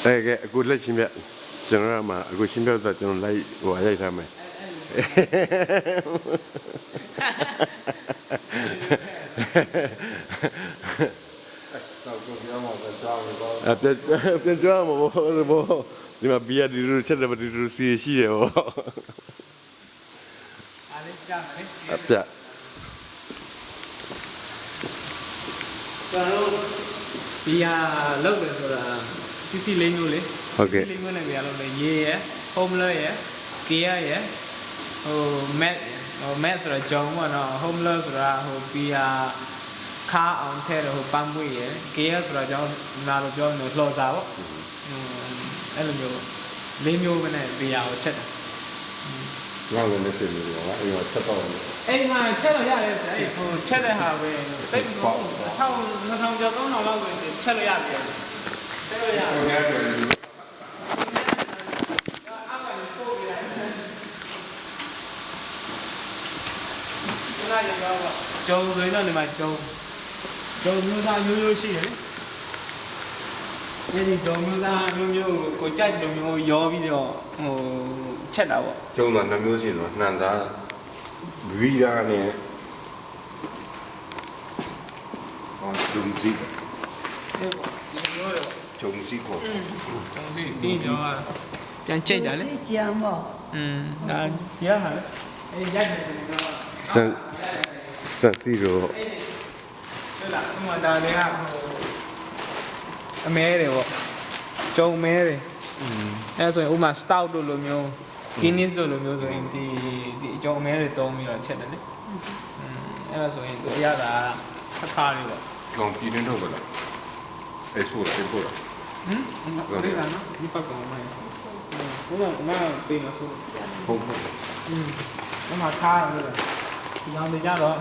cái cú lấy chim bẹ cho nó mà cú chim bẹ giờ cho nó lấy quả dây ra mày bên chỗ mà bố nhưng mà bia đi rồi chết là đi rồi xì xì rồi dạ bia lâu rồi là xì lên luôn đấy ok xì lên luôn này bia lâu này ye hôm lơi ye kia ye mẹ rồi chồng mà nó hôm lơi rồi bia khá ông thế rồi bám bụi ye kia rồi chồng nào rồi chồng nó lo sao ấy là nhiều lên nhiều cái này bia chết ngon lên đấy rồi anh mà chết rồi em mà chết rồi ra đấy chết rồi hả về tết không cho có nào lâu rồi chết rồi ra chết rồi ra châu dưới nó mà châu như ra như xí đấy cái gì châu như ra như có chạy được như gió video chết đâu châu mà nóမျိုးgì nó nàn ra vì ra này còn trùng gì trùng gì của trùng gì đi rồi đang chết rồi đấy đang chết hả san siro nhưng mà ta đây là mẹ đấy bộ châu mẹ đấy em rồi mà stout đồ luôn nhiều Guinness đồ luôn nhiều rồi thì châu mẹ đấy to nhiều là chết đấy em rồi tôi ra là khá khá đi bộ còn gì nữa đâu vậy export đây là nó đi bắt còn này cũng là tiền là không nó mà khá rồi nhau thì ra rồi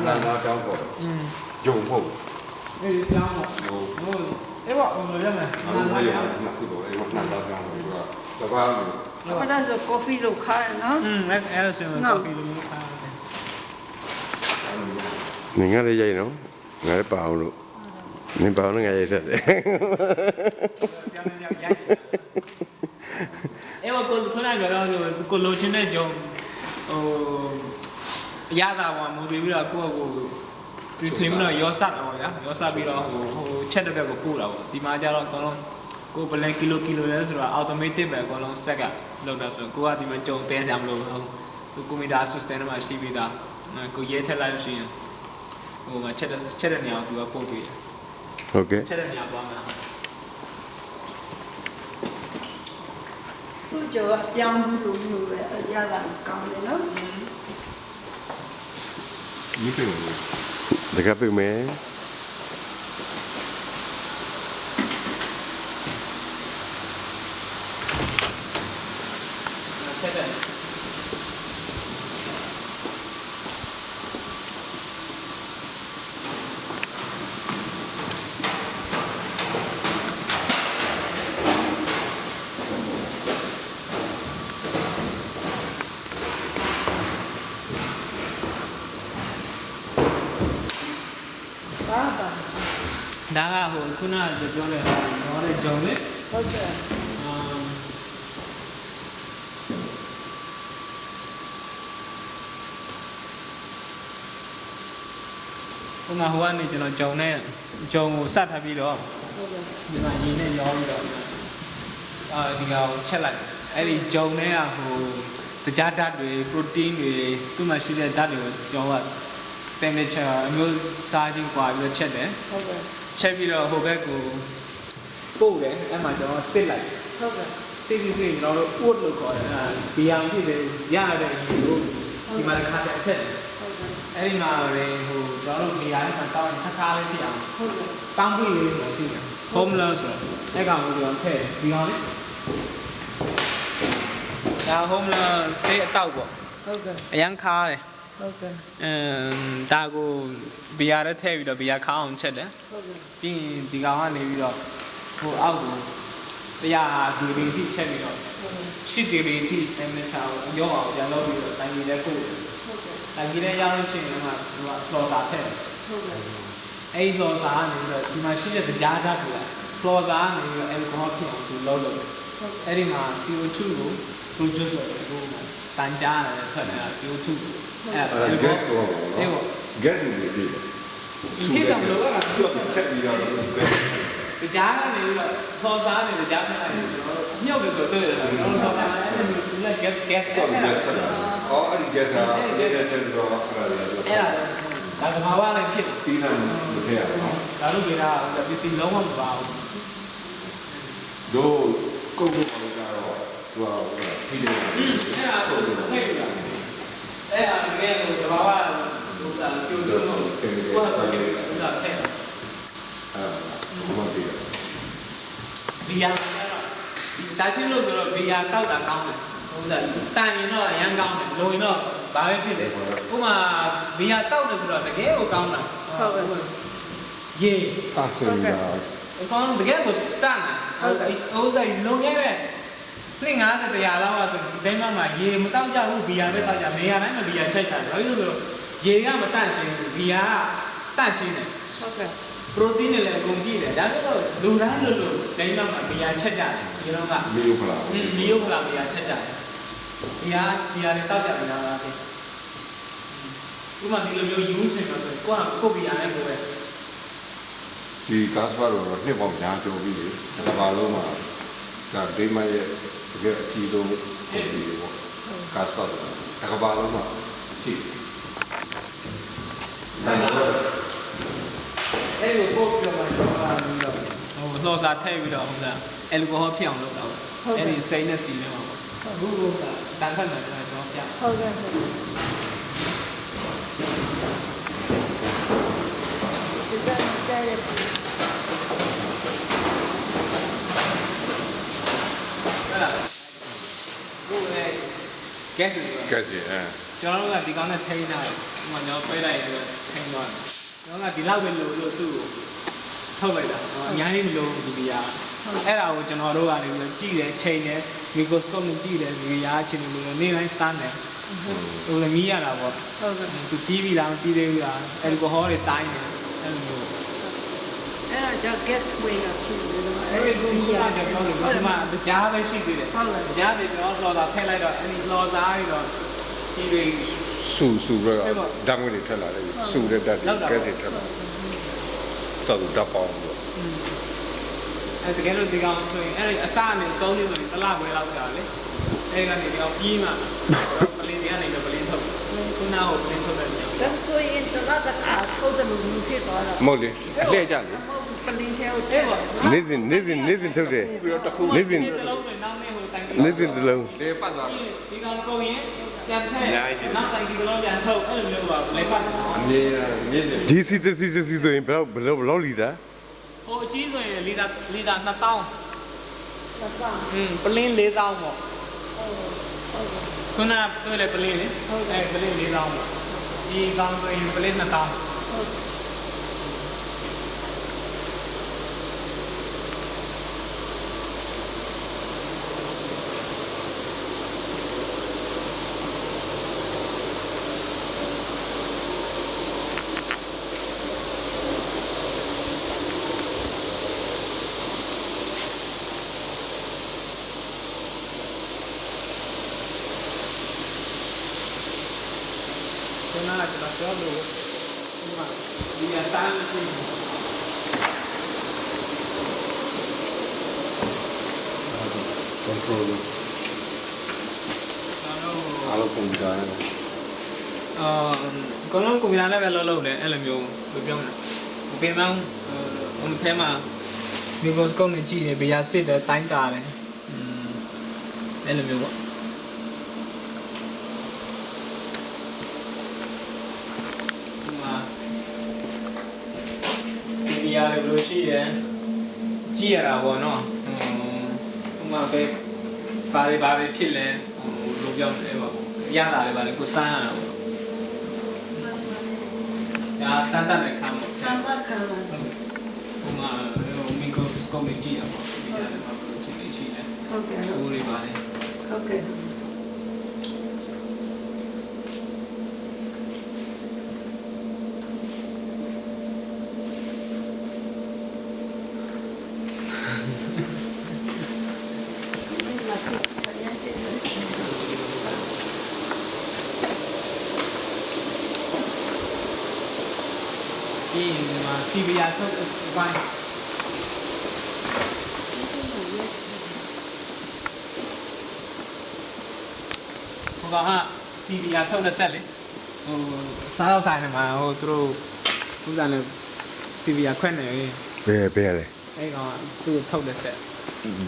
nó trong cổ dùng không đi ra một em bảo người dân này nó dùng mặc cái đồ ấy mặc nằm trong rồi cho qua Apa dah so kopi lu khai no? em xem là coffee luôn khá mình nghe đây dây nó nghe bảo luôn mình bảo nó nghe dây thật em bảo cô này rồi cô lôi trên đây dùng giá là mà mua gì bây giờ cô tôi thấy nó gió sát rồi nhá gió sát bây giờ chết được cái cô đâu thì mà giờ nó cô bật lên kilo đấy rồi automatic về cô nó sẽ cả lâu đó rồi cô thì mình trồng tiền giảm lâu không cô mình đã sustain mà xí bây giờ cô dễ thay lại xí cô mà chết được nhiều thì cô bị ok chết được nhiều bao mà Tu jo yang lu lu ya la kaung le no. như thế này để các bạn mẹ chết rồi đã hồi cứ nào giờ cho này nó để trồng đấy Okay. hôm nào hôm nay cho nó trồng này trồng sát hay gì đó nhưng mà nhìn này gió gì đó thì nào chết lại ấy thì trồng này à hồ từ giá đắt về protein về cứ mà xí ra đắt rồi trồng à temperature như sai đi qua bây giờ chết đấy Okay. chết bây giờ hồ bé cô đấy em mà cho nó xếp lại Okay. xếp nó uốn được gọi là bia thì để giá đây luôn thì mà khá là chết ấy mà về hồ đó là bia mà tao khá lên thì Okay. bám bụi là gì hôm lơ rồi cái cả một điều thể bia đấy là hôm là sẽ tao của Okay. yang khá này Okay. ta cô bia đấy theo video bia khá ông chết đấy Okay.ပြီးဒီကောင်ကနေပြီးတော့ဟိုအောက်ကိုတရားဒီဂရီထိချက်ပြီးတော့10ဒီဂရီထိ temperature ကိုရောအောင်ပြန်လုပ်ပြီးတော့တိုင်ကြီးလည်းကိုယ်တိုင်ကြီးလည်းရောက်လို့ရှိရင်မှသူကလော်စာထည့် Okay. အဲ့ဒီလော်စာကနေပြီးတော့ဒီမှာရှိတဲ့ကြားဓာတ်တွေက floor သားနေပြီး alcohol ဖြစ်အောင်သူလုပ်လို့အဲ့ဒီမှာ CO2 ကို produce လုပ်တယ်ဟိုတန်ကြားတယ်ထွက်နေတာ CO2 အဲ့ဒါ gas တော့ အဲ့ပေါ့ gas တွေပြီးတယ် ဒီကိစ္စမလို့က သူကချက်ပြီးတော့ ကြားကနေပြီးတော့ floor သားနေကြားနေတယ်မြုပ်တယ်ဆိုတွေ့တယ်တော့ floor သားအဲ့ဒါမျိုး gas တော့ gas အော်အဲ့ဒီ gas ကအဲ့ဒါတက်တော့အဲ့ဒါ ဒါကဘာဝနဲ့ဖြစ် တီးနေမထည့်ရအောင် ဒါလို့ကြတာပစ္စည်းလုံးဝမပါဘူး တို့ကုတ်ကုတ်ပါလို့ကတော့သူကဖိတယ် အဲ့ဒါကိုထိတ်ရအဲ့ဒါတကယ်ကိုဘာဝဟိုဒါစီယိုတုံးကိုဘာလို့လဲဒါထဲ ဘာမှသိတယ် ဘီယာဒါချင်းလို့ဆိုတော့ဘီယာတောက်တာကောင်းတယ်ဟိုဒါတန်ရင်တော့အရန်ကောင်းတယ်လုံရင်တော့ဘာပဲဖြစ်တယ်ဥမာဘီယာတောက်တယ်ဆိုတော့တကယ်ကိုကောင်းတာဟုတ်ကဲ့ရေ အားစင်တာ ကောင်းတကယ်ကိုတန်တယ်ဟိုဆိုင်လုံရဲပဲပြင်50တရားလောက်อ่ะဆိုဒီတိုင်းမှာရေမတောက်ကြဘူးဘီယာပဲတောက်ကြနေရာတိုင်းမှာဘီယာချက်တာဘာလို့ဆိုတော့ရေကမတန့်ရှင်းဘူးဘီယာကတန့်ရှင်းတယ်ဟုတ်ကဲ့ protein နဲ့လည်းအကုန်ပြည့်တယ်ဒါပေမဲ့လူတိုင်းလို့တိုင်းမှာဘီယာချက်ကြတယ်ဒီတော့က မီယိုဖလာ မီယိုဖလာဘီယာချက်ကြတယ်ဘီယာလည်းတောက်ကြနေတာလားဒီဥမာဒီလိုမျိုးယူနေမှာဆိုကိုဘီယာနဲ့ကိုပဲ ဒီကားစပါတော့နှစ်ပေါင်းညာကျော်ပြီလေတစ်ပါလုံးမှာဒါဒိမရဲ့တကယ်အကြီးဆုံးဒီပေါ့ကားစပါတော့တစ်ပါလုံးမှာကြည့်အဲ့လိုပို့ပြမှာတော့ဟိုလောစာထည့်ပြီးတော့ဟုတ်လားအယ်လ်ကိုဟောဖြစ်အောင်လုပ်တာပေါ့အဲ့ဒီစိတ်နဲ့စီနေမှာပေါ့ဘူးကတန်ခတ်နေတယ်ကျွန်တော်ပြဟုတ်ကဲ့ဒီကတဲ့ရပြီ ဟုတ်လားဘူးလေကဲဆို ကဲစီအဲ ကျွန်တော်တို့ကဒီကောင်နဲ့ထိန်းထားတယ်ဒီမှာကျွန်တော်ပြေးလိုက်ပြီးထိန်းသွားတယ်ကျွန်တော်ကဒီလောက်ပဲလို့သူ့ကိုထုတ်လိုက်တာအများကြီးမလို့ဒီပြာအဲ့ဒါကိုကျွန်တော်တို့ကနေပြီးကြည့်တယ်ချိန်တယ်မီကိုစကော့နဲ့ကြည့်တယ်ဒီပြာချင်းလို့နေတိုင်းစမ်းတယ်ဟိုလည်းမီးရတာပေါ့ဟုတ်ကဲ့သူပြီးပြီလားမပြီးသေးဘူးလားအယ်လ်ကိုဟောတွေတိုင်းတယ်အဲ့လိုမျိုးအဲ့ဒါကြောင့် gas way ကဖြစ်နေတော့ အဲ့ဒီကူကကျွန်တော်တို့ဒီမှာကြားပဲရှိသေးတယ်ကြားတယ်ကျွန်တော်လော်တာဖက်လိုက်တော့အဲ့ဒီလော်စားပြီးတော့ဒီတွေ ဆူပြီးတော့ဓာတ်ငွေတွေထွက်လာတယ်ဆူတဲ့ဓာတ်တွေကဲစီထွက်လာတော့ဓာတ်ပေါင်းတော့ အဲ့တကယ်လို့ဒီကောင်ဆိုရင်အဲ့ဒီအစနဲ့အဆုံးလေးဆိုရင်တစ်လခွဲလောက်ကြာလေအဲ့ကနေဒီကောင်ပြီးမှပလင်းတွေကနေတော့ပလင်းထုတ်ခုနကပလင်းထုတ်တယ်ညောင်း ဒါဆိုရင်ကျွန်တော်ကထုတ်တယ်လို့ဖြစ်သွားတာ မဟုတ်လေအလှည့်ကြလေ ပလင်းထဲကို အဲ့ပေါ့ နေစဉ်ထုတ်တယ်နေစဉ် ဒီလုံးဆိုနောက်နေ့ဟိုတိုင် နေစဉ်တစ်လုံး လေပတ်သွားဒီကောင်ကုန်ရင်ပြန်ထည့်နောက်တိုင်ဒီလုံးပြန်ထုတ်အဲ့လိုမျိုးပါလေပတ် အမြဲမြင့်နေဒီစီတစီဆိုရင်ဘယ်လောက်လီတာ ဟိုအကြီးဆိုရင်လီတာ2000ပလင်း4000ပေါ့ခုနတွေ့လေပလင်းလေအဲ့ပလင်း4000ပေါ့ဒီကောင်ဆိုရင်ပလင်း2000ကျွန်တော်ပြောလို့ဒီအစမ်းရှိ control အားလုံးပုံကြတယ် အကောင်လုံးကွန်ပျူတာနဲ့ပဲလုပ်တယ်အဲ့လိုမျိုးပြောမလဲပြင်မောင်းဟိုထဲမှာမီကိုစကုပ်နဲ့ကြည့်တယ်ဘေးရစစ်တယ်တိုင်းတာတယ်အဲ့လိုမျိုးပေါ့ဒီရလည်းလို့ရှိတယ်ကြည့်ရတာပေါ့နော်ဟိုမှာပဲဘာတွေဖြစ်လဲဟိုလိုပြောတယ်ပေါ့ရတာလည်းပါလေကိုစမ်းရတာပေါ့ညာစမ်းတဲ့ခံပေါ့စမ်းသပ်ခံလာ ဟိုမှာမီကိုစကောမီကြည့်ရပေါ့ဒီရလည်းပါလို့ကြည့်နေရှိတယ် ဟုတ်ကဲ့ ဟိုတွေပါလေ ဟုတ်ကဲ့ စီဗီယာထုတ်ဝိုင်းဟိုကစီဗီယာထုတ်တဲ့ဆက်လေဟိုစားတော့ဆိုင်နေမှာဟိုသူတို့ဥစားနဲ့စီဗီယာခွဲနေရင် ဘယ်လဲ အဲ့ကောင်သူ့ထုတ်တဲ့ဆက်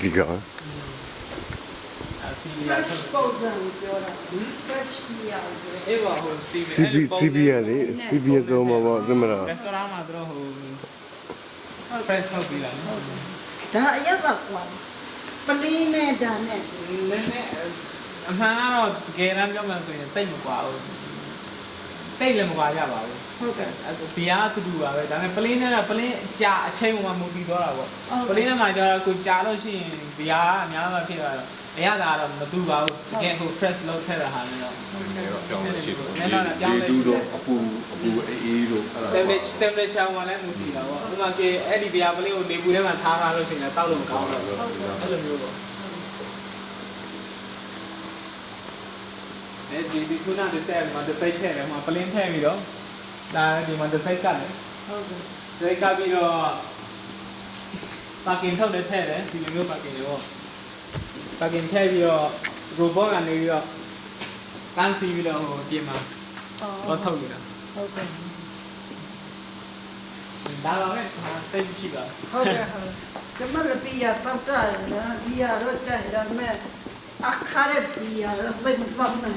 ဒီကောင် စီဗီယာထုတ် ပုံစံပြောတာ fresh ပြရအောင်ပြော အေးပါဟိုစီဗီ စီဘီယာလေစီဘီယာတော့မဟုတ်ဘူးမလား ရက်စတောရန့်မှာသူတို့ဟို fresh ထုတ်ပြီးလာနော် ဒါအရက်ကကွာပလင်းနဲ့ဒါနဲ့ နည်းနည်းအမှန်ကတော့တကယ်တမ်းပြောမှဆိုရင်တိတ်မကွာဘူးတိတ်လည်းမကွာရပါဘူး ဟုတ်ကဲ့ ဘီယာတူတူပါပဲဒါပေမဲ့ပလင်းနဲ့ပလင်းကြာအချိန်မှမူတည်သွားတာပေါ့ပလင်းနဲ့မှကျတော့ကိုကြာလို့ရှိရင်ဘီယာကအများကြီးဖြစ်သွားတော့အရသာတော့မတူပါဘူးတကယ်ဟို fresh လုပ်ထည့်တာဟာမျိုးတော့ နည်းတော့ပြောင်းလဲရှိတယ်ဒီတူတော့အပူအေးတို့အဲ့ဒါ temperature မှာလည်းမူတည်တာပေါ့ဥပမာကအဲ့ဒီဘီယာပလင်းကိုနေပူထဲမှာထားထားလို့ရှိရင်တောက်လို့မကောင်းတော့ဘူးအဲ့လိုမျိုးပေါ့ဒီခုနကတစ်ဆက်မှာတစ်စိတ်ထည့်တယ်မှာပလင်းထည့်ပြီးတော့ဒါဒီမှာတစ်စိတ်ကတ်တယ် ဟုတ်ကဲ့ စိတ်ကပ်ပြီးတော့ပါကင်ထုတ်လည်းထည့်တယ်ဒီလိုမျိုးပါကင်တွေပေါ့ပါကင်ထည့်ပြီးတော့ robot ကနေပြီးတော့ကန်းစီပြီးတော့ဟိုပြင်မှာတော့ထုတ်နေတာ ဟုတ်ကဲ့ ဒါပါပဲတိတ်ရှိပါ ဟုတ်ကဲ့ဟုတ်ကဲ့မလပီယာတောက်တာနော်ဒီရတော့ကြိုက်ရမယ်အခါရပီယာတော့သိမပေါက်နဲ့